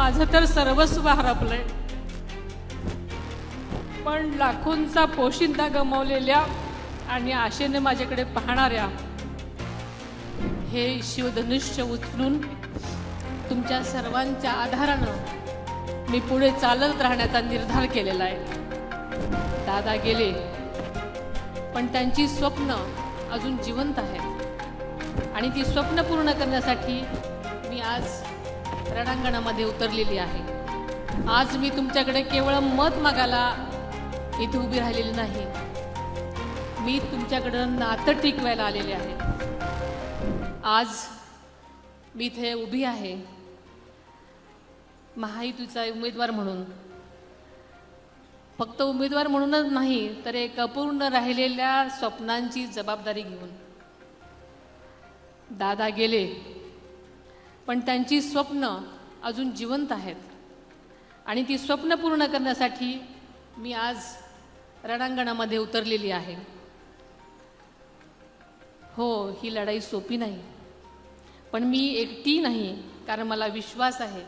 माझं तर सर्वस्व हरपलंय, पण लाखोंचा पोशिंदा गमावलेल्या आणि आशेने माझ्याकडे पाहणाऱ्या हे शिवधनुष्य उचलून तुमच्या सर्वांच्या आधारानं मी पुढे चालत राहण्याचा निर्धार केलेला आहे। दादा गेले, पण त्यांची स्वप्न अजून जिवंत आहेत आणि ती स्वप्न पूर्ण करण्यासाठी मी आज रणांगणामध्ये उतरलेली आहे। आज मी तुमच्याकडे केवळ मत मागायला इथे उभी राहिलेली नाही, मी तुमच्याकडं नातं टिकवायला आलेले आहे। आज मी इथे उभी आहे महायुतीचा उमेदवार म्हणून, फक्त उमेदवार म्हणूनच नाही तर एक अपूर्ण राहिलेल्या स्वप्नांची जबाबदारी घेऊन। दादा गेले, पण त्यांची स्वप्न अजून जिवंत आहेत आणि ती स्वप्न पूर्ण करण्यासाठी मी आज रणांगणामध्ये उतरलेली आहे। हो, ही लढाई सोपी नाही, पण मी एकटी नाही, कारण मला विश्वास आहे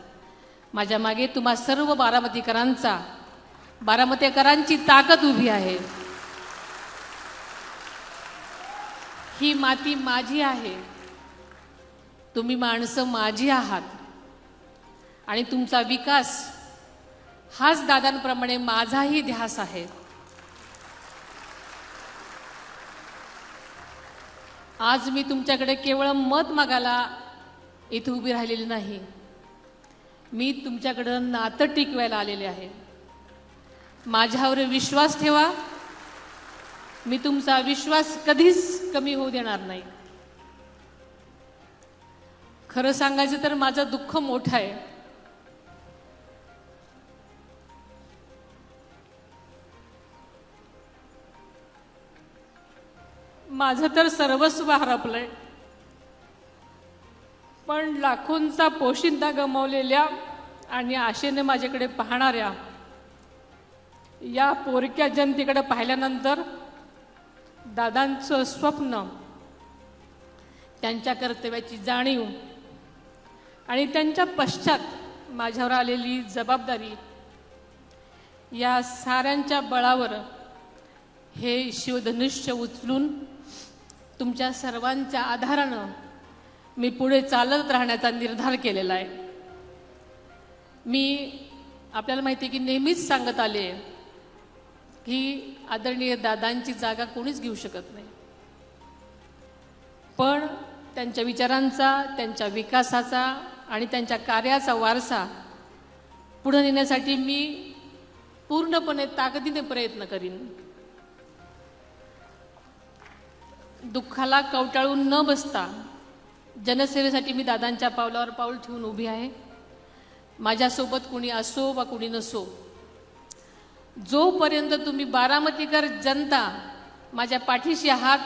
माझ्या मागे तुम्हा सर्व बारामतीकरांची ताकद उभी आहे। ही माती माझी आहे, तुम्ही माणसं माझी आहात आणि तुमचा विकास हाच दादांप्रमाणे माझाही ध्यास आहे। आज मी तुमच्याकडे केवळ मत मागायला इथे उभी राहिलेली नाही, मी तुमच्याकडं नातं टिकवायला आलेले आहे। माझ्यावर विश्वास ठेवा, मी तुमचा विश्वास कधीच कमी होऊ देणार नाही। खरं सांगायचं तर माझं दुःख मोठं आहे। माझं तर सर्वस्व हरपलंय, पण लाखोंचा पोशिंदा गमावलेल्या आणि आशेने माझ्याकडे पाहणाऱ्या या पोरक्या जनतेकडे पाहिल्यानंतर दादांचं स्वप्न, त्यांच्या कर्तव्याची जाणीव आणि त्यांच्या पश्चात माझ्यावर आलेली जबाबदारी, या साऱ्यांच्या बळावर हे शिवधनुष्य उचलून तुमच्या सर्वांच्या आधारानं मी पुढे चालत राहण्याचा निर्धार केलेला आहे। मी आपल्याला माहिती आहे की नेहमीच सांगत आले की आदरणीय दादांची जागा कोणीच घेऊ शकत नाही, पण त्यांच्या विचारांचा, त्यांच्या विकासाचा आणि त्यांच्या कार्याचा वारसा पुढे नेण्यासाठी मी पूर्णपणे ताकदीने प्रयत्न करीन। दुःखाला कवटाळून न बसता जनसेवेसाठी मी दादांच्या पावलावर पाऊल ठेवून उभी आहे। माझ्यासोबत कुणी असो वा कुणी नसो, जोपर्यंत तुम्ही बारामतीकर जनता माझ्या पाठीशी आहात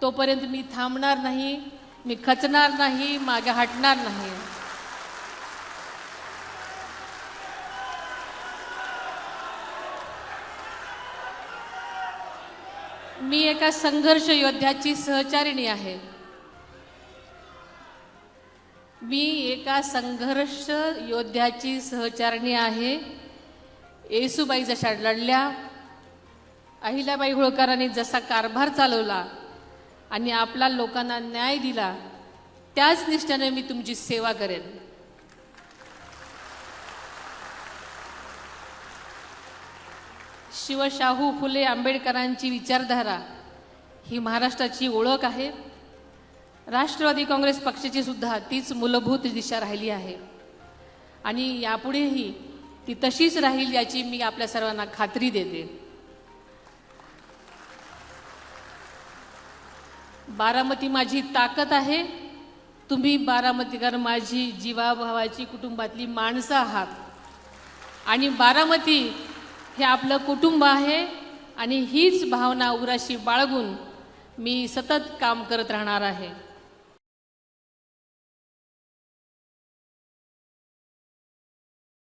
तोपर्यंत मी थांबणार नाही, मी खचणार नाही, मागे हटणार नाही। मी एका संघर्ष योद्ध्याची सहचारिणी आहे, येसूबाई जशा लढल्या, अहिल्याबाई होळकरांनी जसा कारभार चालवला आणि आपला लोकांना न्याय दिला, त्याच निष्ठेने मी तुमची सेवा करेन। शिवशाहू फुले आंबेडकरांची विचारधारा ही महाराष्ट्राची ओळख आहे। राष्ट्रवादी काँग्रेस पक्षाची सुद्धा तीच मूलभूत दिशा राहिली आहे आणि यापुढेही ती तशीच राहील याची मी आपल्या सर्वांना खात्री देते। बारामती माझी ताकद आहे, तुम्ही बारामतीकर माझी जीवाभावाची कुटुंबातली माणसं आहात आणि बारामती हे आपलं कुटुंब आहे आणि हीच भावना उराशी बाळगून मी सतत काम करत राहणार आहे।